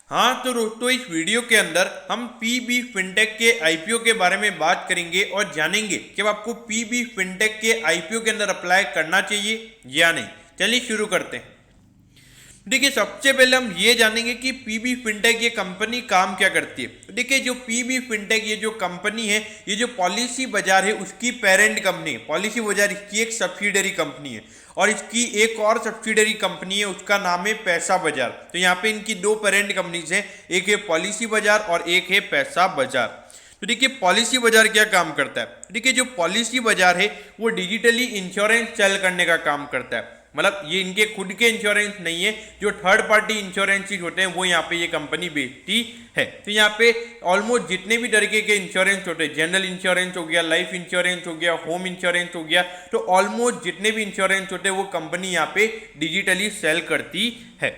हाँ तो दोस्तों, इस वीडियो के अंदर हम पीबी फिनटेक के आईपीओ के बारे में बात करेंगे और जानेंगे कि अब आपको पीबी फिनटेक के आईपीओ के अंदर अप्लाई करना चाहिए या नहीं। चलिए शुरू करते हैं। देखिए, सबसे पहले हम ये जानेंगे कि पीबी फिनटेक ये कंपनी काम क्या करती है। देखिए, जो पीबी फिनटेक ये जो कंपनी है, ये जो पॉलिसी बाजार है उसकी पेरेंट कंपनी है। पॉलिसी बाजार इसकी एक सब्सिडरी कंपनी है और इसकी एक और सब्सिडरी कंपनी है, उसका नाम है पैसा बाजार। तो यहाँ पे इनकी दो पेरेंट कंपनीज हैं, एक है पॉलिसी बाजार और एक है पैसा बाजार। तो देखिए, पॉलिसी बाजार क्या काम करता है। देखिए, जो पॉलिसी बाजार है वो डिजिटली इंश्योरेंस सेल करने का काम करता है। मतलब ये इनके खुद के इंश्योरेंस नहीं है, जो थर्ड पार्टी इंश्योरेंसेज होते हैं वो यहाँ पे ये कंपनी बेचती है। तो यहाँ पे ऑलमोस्ट जितने भी तरीके के इंश्योरेंस होते हैं, जनरल इंश्योरेंस हो गया, लाइफ इंश्योरेंस हो गया, होम इंश्योरेंस हो गया, तो ऑलमोस्ट जितने भी इंश्योरेंस होते हैं वो कंपनी यहाँ पे डिजिटली सेल करती है।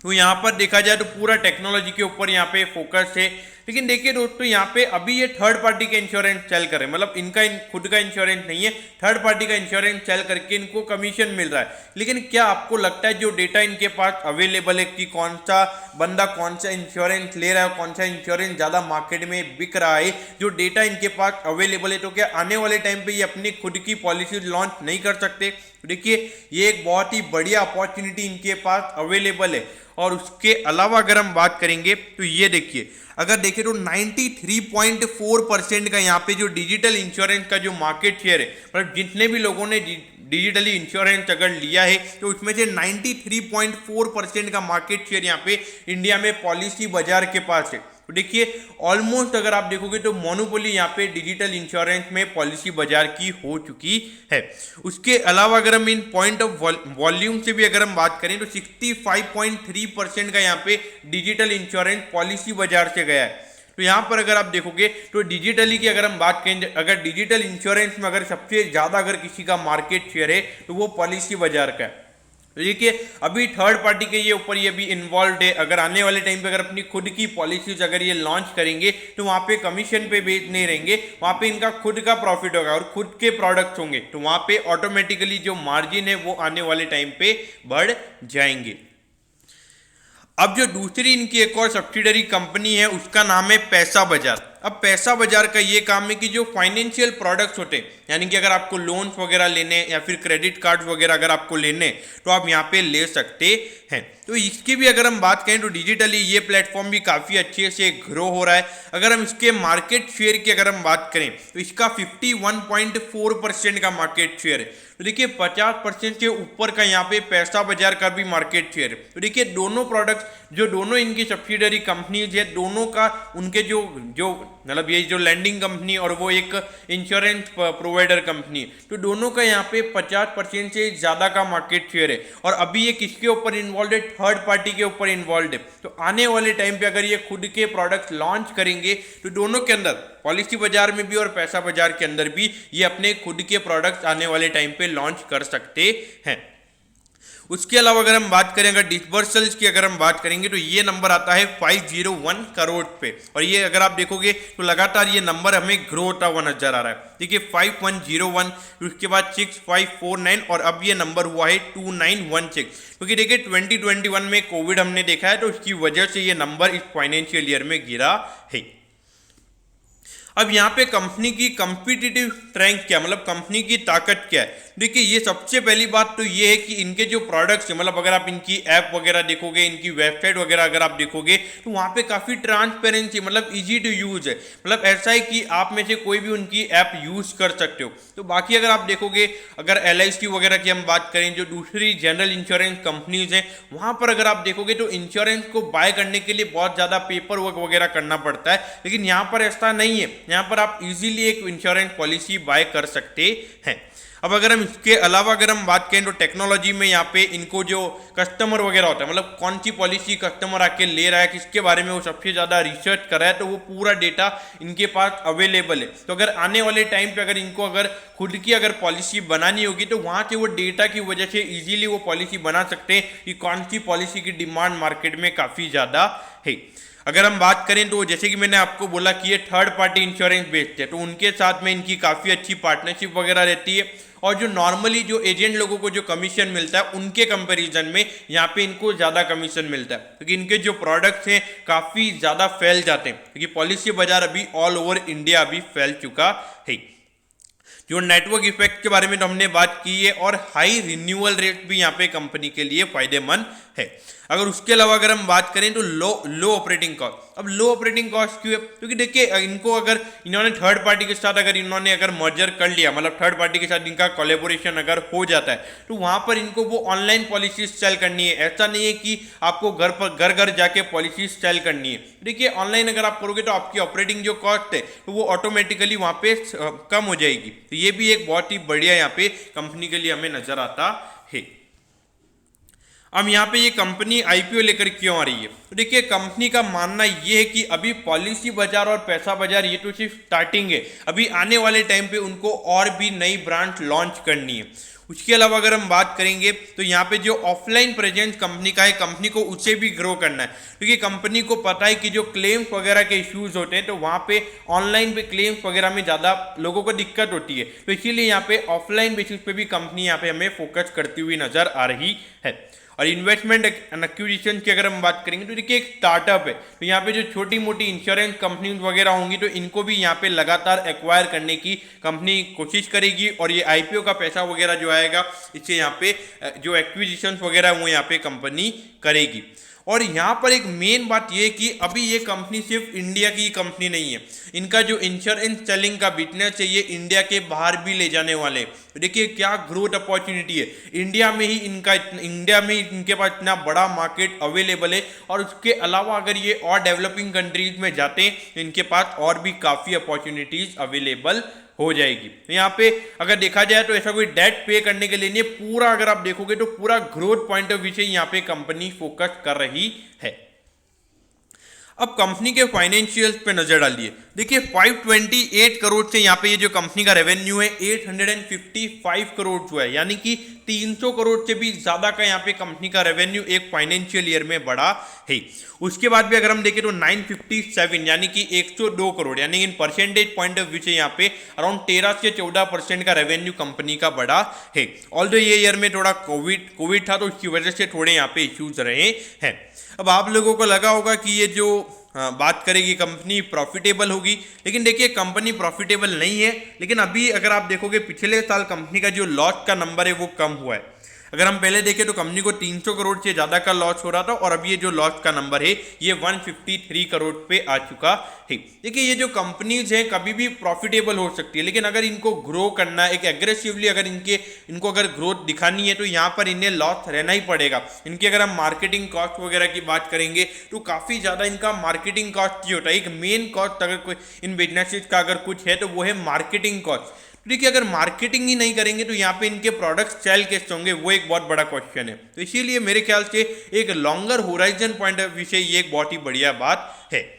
तो यहाँ पर देखा जाए तो पूरा टेक्नोलॉजी के ऊपर यहाँ पे फोकस है। लेकिन देखिए दोस्तों, यहाँ पे अभी ये थर्ड पार्टी का इंश्योरेंस सेल कर रहे हैं, मतलब इनका खुद का इंश्योरेंस नहीं है, थर्ड पार्टी का इंश्योरेंस सेल करके इनको कमीशन मिल रहा है। लेकिन क्या आपको लगता है जो डेटा इनके पास अवेलेबल है कि कौन सा बंदा कौन सा इंश्योरेंस ले रहा है, कौन सा इंश्योरेंस ज़्यादा मार्केट में बिक रहा है, जो डेटा इनके पास अवेलेबल है, तो क्या आने वाले टाइम पे ये अपनी खुद की पॉलिसी लॉन्च नहीं कर सकते। देखिए, ये एक बहुत ही बढ़िया अपॉर्चुनिटी इनके पास अवेलेबल है। और उसके अलावा अगर हम बात करेंगे तो ये देखिए, अगर देखें तो 93.4% का यहाँ पे जो डिजिटल इंश्योरेंस का जो मार्केट शेयर है, मतलब जितने भी लोगों ने डिजिटली इंश्योरेंस अगर लिया है तो उसमें से 93.4% का मार्केट शेयर यहाँ पे इंडिया में पॉलिसी बाजार के पास है। तो देखिए, ऑलमोस्ट अगर आप देखोगे तो मोनोपोली यहाँ पे डिजिटल इंश्योरेंस में पॉलिसी बाजार की हो चुकी है। उसके अलावा अगर हम इन पॉइंट ऑफ वॉल्यूम से भी अगर हम बात करें तो 65.3% का यहाँ पे डिजिटल इंश्योरेंस पॉलिसी बाजार से गया है। तो यहाँ पर अगर आप देखोगे तो डिजिटली की अगर हम बात करें, अगर डिजिटल इंश्योरेंस में अगर सबसे ज़्यादा अगर किसी का मार्केट शेयर है तो वो पॉलिसी बाजार का है। तो देखिए, अभी थर्ड पार्टी के ये ऊपर ये भी इन्वॉल्व है। अगर आने वाले टाइम पे अगर अपनी खुद की पॉलिसीज अगर ये लॉन्च करेंगे तो वहाँ पे कमीशन पे बेच नहीं रहेंगे, वहाँ पे इनका खुद का प्रॉफिट होगा और खुद के प्रोडक्ट्स होंगे, तो वहाँ पे ऑटोमेटिकली जो मार्जिन है वो आने वाले टाइम पे बढ़ जाएंगे। अब जो दूसरी इनकी एक और सब्सिडरी कंपनी है उसका नाम है पैसा बाजार। अब पैसा बाजार का ये काम है कि जो फाइनेंशियल प्रोडक्ट्स होते हैं, यानी कि अगर आपको लोन्स वगैरह लेने या फिर क्रेडिट कार्ड्स वगैरह अगर आपको लेने तो आप यहाँ पे ले सकते हैं। तो इसकी भी अगर हम बात करें तो डिजिटली ये प्लेटफॉर्म भी काफ़ी अच्छे से ग्रो हो रहा है। अगर हम इसके मार्केट शेयर की अगर हम बात करें तो इसका 51.4% का मार्केट शेयर है। तो देखिए, 50% से ऊपर का यहाँ पे पैसा बाजार का भी मार्केट शेयर है। तो देखिए, दोनों प्रोडक्ट्स जो दोनों इनकी सब्सिडरी कंपनीज है, दोनों का उनके जो जो मतलब ये जो लैंडिंग कंपनी और वो एक इंश्योरेंस प्रोवाइडर कंपनी है, तो दोनों का यहाँ पे 50% से ज़्यादा का मार्केट शेयर है। और अभी ये किसके ऊपर इन्वॉल्व है, थर्ड पार्टी के ऊपर इन्वॉल्व है। तो आने वाले टाइम पे अगर ये खुद के प्रोडक्ट्स लॉन्च करेंगे तो दोनों के अंदर, पॉलिसी बाजार में भी और पैसा बाजार के अंदर भी, ये अपने खुद के प्रोडक्ट्स आने वाले टाइम पे लॉन्च कर सकते हैं। उसके अलावा अगर हम बात करें, अगर डिसबर्सल्स की अगर हम बात करेंगे तो ये नंबर आता है 501 करोड़ पे, और ये अगर आप देखोगे तो लगातार ये नंबर हमें ग्रो होता हुआ नजर आ रहा है। देखिए, 5101, उसके बाद 6549 और अब ये नंबर हुआ है 2916। क्योंकि देखिए, 2021 में कोविड हमने देखा है तो उसकी वजह से ये नंबर इस फाइनेंशियल ईयर में गिरा है। अब यहाँ पे कंपनी की कॉम्पिटिटिव स्ट्रेंथ क्या, मतलब कंपनी की ताकत क्या है। देखिए, ये सबसे पहली बात तो ये है कि इनके जो प्रोडक्ट्स हैं, मतलब अगर आप इनकी ऐप वगैरह देखोगे, इनकी वेबसाइट वगैरह अगर आप देखोगे तो वहाँ पे काफ़ी ट्रांसपेरेंसी, मतलब इजी टू यूज़ है। मतलब ऐसा है कि आप में से कोई भी उनकी ऐप यूज़ कर सकते हो। तो बाकी अगर आप देखोगे, अगर LIC वगैरह की हम बात करें, जो दूसरी जनरल इंश्योरेंस कंपनीज हैं, वहाँ पर अगर आप देखोगे तो इंश्योरेंस को बाय करने के लिए बहुत ज़्यादा पेपर वर्क वगैरह करना पड़ता है। लेकिन यहाँ पर ऐसा नहीं है, यहाँ पर आप इजीली एक इंश्योरेंस पॉलिसी बाय कर सकते हैं। अब अगर हम इसके अलावा अगर हम बात करें तो टेक्नोलॉजी में यहाँ पे इनको जो कस्टमर वगैरह होता है, मतलब कौन सी पॉलिसी कस्टमर आके ले रहा है, किसके बारे में वो सबसे ज़्यादा रिसर्च कर रहा है, तो वो पूरा डेटा इनके पास अवेलेबल है। तो अगर आने वाले टाइम पे अगर इनको अगर खुद की अगर पॉलिसी बनानी होगी तो वहाँ से वो डेटा की वजह से ईजिली वो पॉलिसी बना सकते हैं कि कौन सी पॉलिसी की डिमांड मार्केट में काफ़ी ज़्यादा है। अगर हम बात करें तो जैसे कि मैंने आपको बोला कि ये थर्ड पार्टी इंश्योरेंस बेचते हैं, तो उनके साथ में इनकी काफ़ी अच्छी पार्टनरशिप वगैरह रहती है, और जो नॉर्मली जो एजेंट लोगों को जो कमीशन मिलता है उनके कंपैरिजन में यहाँ पे इनको ज़्यादा कमीशन मिलता है, क्योंकि इनके जो प्रोडक्ट्स हैं काफ़ी ज़्यादा फैल जाते हैं, क्योंकि पॉलिसी बाजार अभी ऑल ओवर इंडिया अभी फैल चुका है। जो नेटवर्क इफेक्ट के बारे में तो हमने बात की है, और हाई रिन्यूअल रेट भी यहाँ पे कंपनी के लिए फायदेमंद है। अगर उसके अलावा अगर हम बात करें तो लो ऑपरेटिंग कॉस्ट। अब लो ऑपरेटिंग कॉस्ट क्यों है? क्योंकि देखिए इनको अगर इन्होंने थर्ड पार्टी के साथ अगर मर्जर कर लिया, मतलब थर्ड पार्टी के साथ इनका कोलैबोरेशन अगर हो जाता है, तो वहां पर इनको वो ऑनलाइन पॉलिसीज सेल करनी है। ऐसा नहीं है कि आपको घर जाके पॉलिसीज सेल करनी है। देखिए ऑनलाइन अगर आप करोगे तो आपकी ऑपरेटिंग जो कॉस्ट है तो वो ऑटोमेटिकली वहां पे कम हो जाएगी। तो ये भी एक बहुत ही बढ़िया यहाँ पे कंपनी के लिए हमें नजर आता है। अब यहाँ पे ये कंपनी आईपीओ लेकर क्यों आ रही है? तो देखिए कंपनी का मानना ये है कि अभी पॉलिसी बाजार और पैसा बाजार ये तो सिर्फ स्टार्टिंग है, अभी आने वाले टाइम पे उनको और भी नई ब्रांच लॉन्च करनी है। उसके अलावा अगर हम बात करेंगे तो यहाँ पे जो ऑफलाइन प्रेजेंस कंपनी का है, कंपनी को उसे भी ग्रो करना है, क्योंकि कंपनी को पता है कि जो क्लेम्स वगैरह के इश्यूज होते हैं तो वहाँ पे ऑनलाइन पे क्लेम्स वगैरह में ज़्यादा लोगों को दिक्कत होती है, तो इसीलिए यहाँ पे ऑफलाइन बेसिस पे भी कंपनी यहाँ पे हमें फोकस करती हुई नजर आ रही है। और इन्वेस्टमेंट एंड एक्विजिशन की अगर हम बात करेंगे तो देखिए एक स्टार्टअप है, तो यहाँ पे जो छोटी मोटी इंश्योरेंस कंपनी वगैरह होंगी तो इनको भी यहाँ पे लगातार एक्वायर करने की कंपनी कोशिश करेगी, और ये आईपीओ का पैसा वगैरह जो आएगा इससे यहाँ पे जो एक्विजिशन वगैरह वो यहाँ पे कंपनी करेगी। और यहाँ पर एक मेन बात ये है कि अभी ये कंपनी सिर्फ इंडिया की कंपनी नहीं है, इनका जो इंश्योरेंस सेलिंग का बिजनेस है ये इंडिया के बाहर भी ले जाने वाले हैं। देखिए क्या ग्रोथ अपॉर्चुनिटी है, इंडिया में ही इनके पास इतना बड़ा मार्केट अवेलेबल है, और उसके अलावा अगर ये और डेवलपिंग कंट्रीज में जाते हैं तो इनके पास और भी काफ़ी अपॉर्चुनिटीज अवेलेबल हो जाएगी। तो यहाँ पे अगर देखा जाए तो ऐसा कोई डेट पे करने के लिए नहीं, पूरा अगर आप देखोगे तो पूरा ग्रोथ पॉइंट ऑफ व्यू से यहाँ पे कंपनी फोकस कर रही है। अब कंपनी के फाइनेंशियल्स पे नजर डालिए। देखिए 528 करोड़ से यहाँ पे ये जो कंपनी का रेवेन्यू है 855 करोड़ जो है, यानी कि 300 करोड़ से भी ज्यादा का यहाँ पे कंपनी का रेवेन्यू एक फाइनेंशियल ईयर में बढ़ा है। उसके बाद भी अगर हम देखें तो 957 यानी कि 102 करोड़, यानी in percentage point of view से यहाँ पे अराउंड 13 से 14% का रेवेन्यू कंपनी का बढ़ा है। ऑल्दो ये ईयर में थोड़ा कोविड था तो उसकी वजह से थोड़े यहाँ पे इश्यूज रहे हैं। अब आप लोगों को लगा होगा कि ये जो बात करेगी कंपनी प्रॉफिटेबल होगी, लेकिन देखिए कंपनी प्रॉफिटेबल नहीं है, लेकिन अभी अगर आप देखोगे पिछले साल कंपनी का जो लॉस का नंबर है वो कम हुआ है। अगर हम पहले देखें तो कंपनी को 300 करोड़ से ज़्यादा का लॉस हो रहा था, और अभी ये जो लॉस का नंबर है ये 153 करोड़ पे आ चुका है। देखिए ये जो कंपनीज हैं कभी भी प्रॉफिटेबल हो सकती है, लेकिन अगर इनको ग्रो करना है एक एग्रेसिवली, अगर इनको अगर ग्रोथ दिखानी है तो यहाँ पर इन्हें लॉस रहना ही पड़ेगा। इनकी अगर हम मार्केटिंग कॉस्ट वगैरह की बात करेंगे तो काफ़ी ज़्यादा इनका मार्केटिंग कॉस्ट ही होता है। एक मेन कॉस्ट अगर कोई इन बिजनेसेस का अगर कुछ है तो वो है मार्केटिंग कॉस्ट। देखिए अगर मार्केटिंग ही नहीं करेंगे तो यहाँ पे इनके प्रोडक्ट्स सेल कैसे होंगे, वो एक बहुत बड़ा क्वेश्चन है। तो इसीलिए मेरे ख्याल से एक longer horizon point of view से ये एक बहुत ही बढ़िया बात है।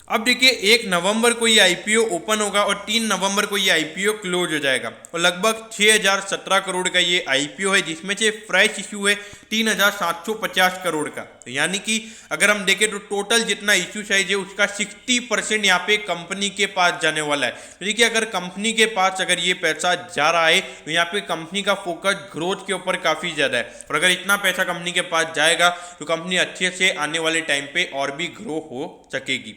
अब देखिए 1 नवंबर को ये आईपीओ ओपन होगा और 3 नवंबर को ये आईपीओ क्लोज हो जाएगा, और लगभग 6017 करोड़ का ये आईपीओ है, जिसमें से फ्रेश इशू है 3750 करोड़ का। तो यानी कि अगर हम देखें तो टोटल जितना इशू साइज है उसका 60% यहाँ पे कंपनी के पास जाने वाला है। तो देखिए अगर कंपनी के पास अगर ये पैसा जा रहा है तो यहाँ पे कंपनी का फोकस ग्रोथ के ऊपर काफ़ी ज़्यादा है, और अगर इतना पैसा कंपनी के पास जाएगा तो कंपनी अच्छे से आने वाले टाइम पे और भी ग्रो हो सकेगी।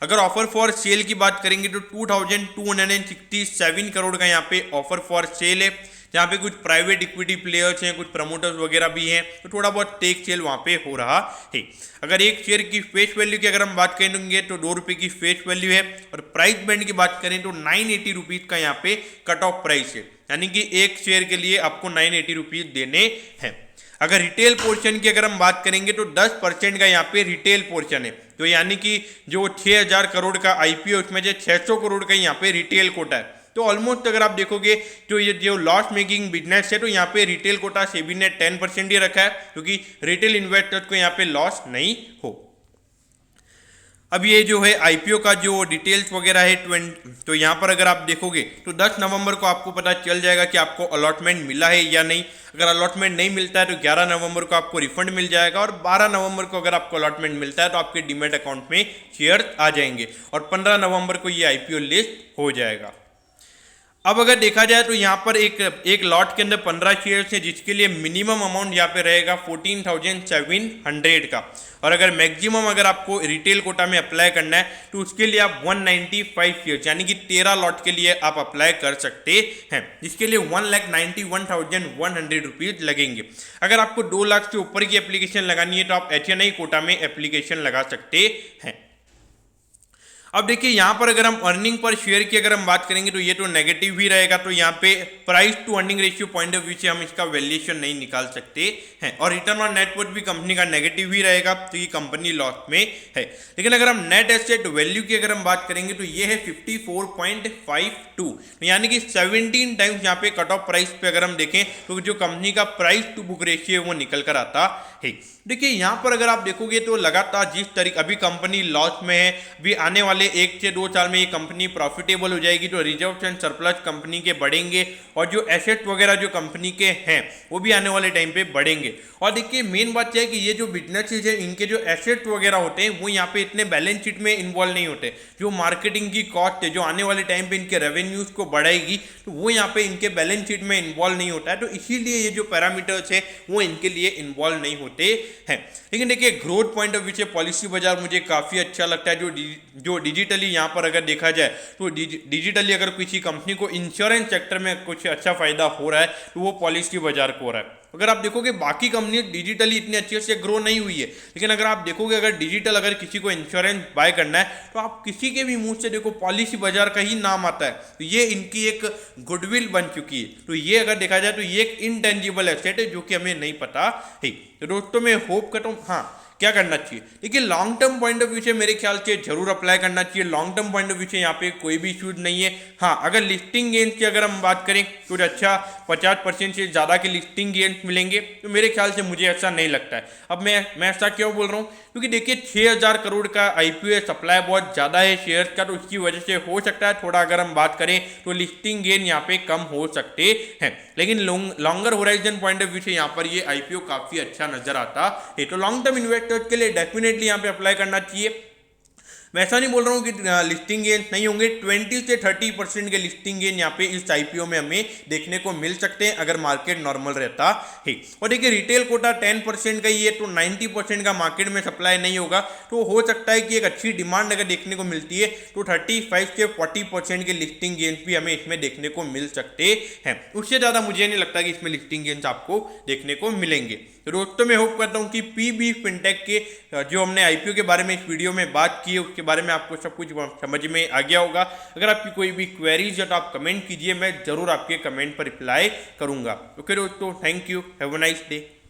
अगर ऑफर फॉर सेल की बात करेंगे तो 2267 करोड़ का यहाँ पे ऑफर फॉर सेल है, जहाँ पे कुछ प्राइवेट इक्विटी प्लेयर्स हैं, कुछ प्रमोटर्स वगैरह भी हैं, तो थोड़ा बहुत टेक सेल वहाँ पे हो रहा है। अगर एक शेयर की फेस वैल्यू की अगर हम बात करेंगे तो 2 रुपये की फेस वैल्यू है, और प्राइस बैंड की बात करें तो 980 रुपीज़ का यहाँ पे कट ऑफ प्राइस है, यानी कि एक शेयर के लिए आपको 980 रुपीज़ देने हैं। अगर रिटेल पोर्शन की अगर हम बात करेंगे तो 10% का यहाँ पे रिटेल पोर्शन है, तो यानी कि जो 6000 करोड़ का आईपीओ उसमें से 600 करोड़ का यहाँ पे रिटेल कोटा है। तो ऑलमोस्ट अगर आप देखोगे तो ये जो लॉस मेकिंग बिजनेस है तो यहाँ पे रिटेल कोटा सेबी ने 10% ही रखा है, क्योंकि रिटेल इन्वेस्टर्स को यहाँ पे लॉस नहीं हो। अब ये जो है आईपीओ का जो डिटेल्स वगैरह है 20, तो यहाँ पर अगर आप देखोगे तो 10 नवंबर को आपको पता चल जाएगा कि आपको अलॉटमेंट मिला है या नहीं। अगर अलॉटमेंट नहीं मिलता है तो 11 नवंबर को आपको रिफंड मिल जाएगा, और 12 नवंबर को अगर आपको अलॉटमेंट मिलता है तो आपके डीमैट अकाउंट में शेयर आ जाएंगे, और 15 नवंबर को ये आईपीओ लिस्ट हो जाएगा। अब अगर देखा जाए तो यहाँ पर एक लॉट के अंदर 15 शेयर्स है, जिसके लिए मिनिमम अमाउंट यहाँ पे रहेगा 14,700 का, और अगर मैक्सिमम अगर आपको रिटेल कोटा में अप्लाई करना है तो उसके लिए आप 195 शेयर्स यानी कि 13 लॉट के लिए आप अप्लाई कर सकते हैं, जिसके लिए 1,91,100 रुपीज़ लगेंगे। अगर आपको 2 लाख से ऊपर की एप्लीकेशन लगानी है तो आप HNI कोटा में एप्लीकेशन लगा सकते हैं। अब देखिए यहाँ पर अगर हम अर्निंग पर शेयर की अगर हम बात करेंगे तो ये तो नेगेटिव ही रहेगा, तो यहाँ पे price to earning ratio point of view से हम इसका वैल्यूएशन नहीं निकाल सकते हैं, और रिटर्न ऑन नेटवर्थ भी कंपनी का नेगेटिव ही रहेगा, तो ये कंपनी लॉस में है। लेकिन अगर हम नेट एसेट वैल्यू की अगर हम बात करेंगे तो ये है 54.52, यानी कि 17 टाइम्स यहाँ पे कट ऑफ प्राइस पे अगर हम देखें तो जो कंपनी का प्राइस टू बुक रेशियो है वो निकल कर आता है। देखिए यहाँ पर अगर आप देखोगे तो लगातार जिस तरीके अभी कंपनी लॉस में है, अभी आने वाले 1 से 2 साल में ये कंपनी प्रॉफिटेबल हो जाएगी, तो रिजर्व एंड सरप्लस कंपनी के बढ़ेंगे, और जो एसेट वगैरह जो कंपनी के हैं वो भी आने वाले टाइम पे बढ़ेंगे। और देखिए मेन बात यह है कि ये जो बिजनेसेस है इनके जो एसेट वगैरह होते हैं वो यहाँ पे इतने बैलेंस शीट में इन्वॉल्व नहीं होते। जो मार्केटिंग की कॉस्ट है जो आने वाले टाइम पे इनके रेवेन्यूज को बढ़ाएगी, तो वो यहाँ पे इनके बैलेंस शीट में इन्वॉल्व नहीं होता है, तो इसीलिए ये जो पैरामीटर्स है वो इनके लिए इन्वॉल्व नहीं होते हैं। लेकिन देखिए ग्रोथ पॉइंट ऑफ व्यू से पॉलिसी बाजार मुझे काफ़ी अच्छा लगता है। जो डिजिटली यहाँ पर अगर देखा जाए तो डिजिटली अगर किसी कंपनी को इंश्योरेंस सेक्टर में कुछ अच्छा फायदा हो रहा है तो वो पॉलिसी बाजार को हो रहा है। अगर आप देखोगे बाकी कंपनी डिजिटली इतनी अच्छे से ग्रो नहीं हुई है, लेकिन अगर आप देखोगे अगर डिजिटल अगर किसी को इंश्योरेंस बाय करना है तो आप किसी के भी मुंह से देखो पॉलिसी बाजार का ही नाम आता है, तो ये इनकी एक गुडविल बन चुकी है। तो ये अगर देखा जाए तो ये एक इनटेंजिबल एसेट है जो कि हमें नहीं पता है। तो दोस्तों मैं होप करता हूँ हाँ क्या करना चाहिए, देखिए long term point of view से मेरे ख्याल से जरूर अप्लाई करना चाहिए। Long term point of view से यहाँ पे कोई भी इश्यूज नहीं है। हाँ अगर लिस्टिंग गेंस की अगर हम बात करें तो अच्छा 50% से ज़्यादा के लिस्टिंग गेंस मिलेंगे, तो मेरे ख्याल से मुझे ऐसा नहीं लगता है। अब मैं ऐसा क्यों बोल रहा हूँ, क्योंकि देखिए 6,000 करोड़ का आईपीओ सप्लाई बहुत ज़्यादा है शेयर्स का, तो उसकी वजह से हो सकता है थोड़ा अगर हम बात करें तो लिस्टिंग गेन यहाँ पे कम हो सकते हैं। लेकिन longer horizon point of view से यहाँ पर ये आईपीओ काफ़ी अच्छा नजर आता है। तो लॉन्ग टर्म इन्वेस्टर्स के लिए डेफिनेटली यहाँ पे अप्लाई करना चाहिए। मैं ऐसा नहीं बोल रहा हूँ कि लिस्टिंग गेन नहीं होंगे, 20 से 30% के लिस्टिंग गेन यहाँ पे इस आईपीओ में हमें देखने को मिल सकते हैं अगर मार्केट नॉर्मल रहता है। और देखिए रिटेल कोटा 10% का ही है, तो 90% का मार्केट में सप्लाई नहीं होगा, तो हो सकता है कि एक अच्छी डिमांड अगर देखने को मिलती है तो 35 से 40% के लिस्टिंग गेन्स भी हमें इसमें देखने को मिल सकते हैं। उससे ज़्यादा मुझे नहीं लगता कि इसमें लिस्टिंग गेन्स आपको देखने को मिलेंगे। तो दोस्तों मैं होप करता हूँ कि पीबी फिनटेक के जो हमने आईपीओ के बारे में इस वीडियो में बात की है उसके बारे में आपको सब कुछ समझ में आ गया होगा। अगर आपकी कोई भी क्वेरीज है तो आप कमेंट कीजिए, मैं जरूर आपके कमेंट पर रिप्लाई करूंगा। ओके दोस्तों, thank you, have a nice day.